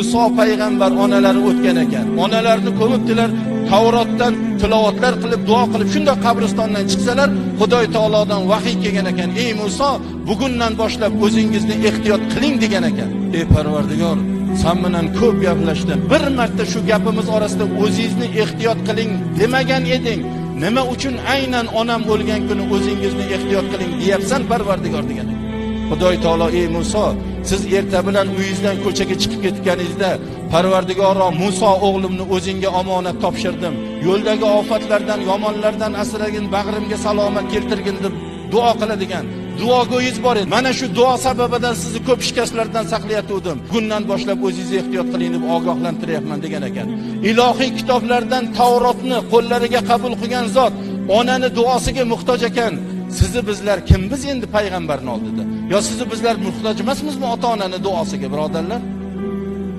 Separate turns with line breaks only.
Muso payg'ambar onalari o'tgan ekan. Onalarni ko'mibdilar, Tavrotdan tilovatlar qilib, duo qilib, shunda qabristondan chiqsalar, Xudoy taolodan vahiy kelgan ekan. Ey Muso, bugundan boshlab o'zingizni ehtiyot qiling degan ekan. Ey Parvardigor, sen bilan ko'p gaplashdim. Bir marta shu gapimiz orasida o'zingizni ehtiyot qiling demagan eding. Nima uchun aynan onam o'lgan kuni o'zingizni ehtiyot qiling deyapsan Parvardigor degan ekan. Xudoy taolo: ey Muso, siz erta bilan uyingizdan ko'chaga chiqib ketganingizda, Parvardigoro, Muso o'g'limni o'zingga omonat topshirdim. Yo'ldagi ofatlardan, yomonlardan asragin, bag'rimga salomat keltirgin deb duo qiladigan duogo'yiz bor edi. Mana shu duo sababidan sizni ko'p shikastlardan saqlayatuvdim. Bundan boshlab o'zingizni ehtiyot qiling deb ogohlantiryapman degan ekan. Ilohiy kitoblardan Tavrotni qo'llariga qabul qilgan zot onani duosiga muhtoj ekan. Sizni bizlar kimmiz endi payg'ambarning oldida? Yo sizni bizlar muhtoj emasmizmi ota-onaning duosiga, birodarlar?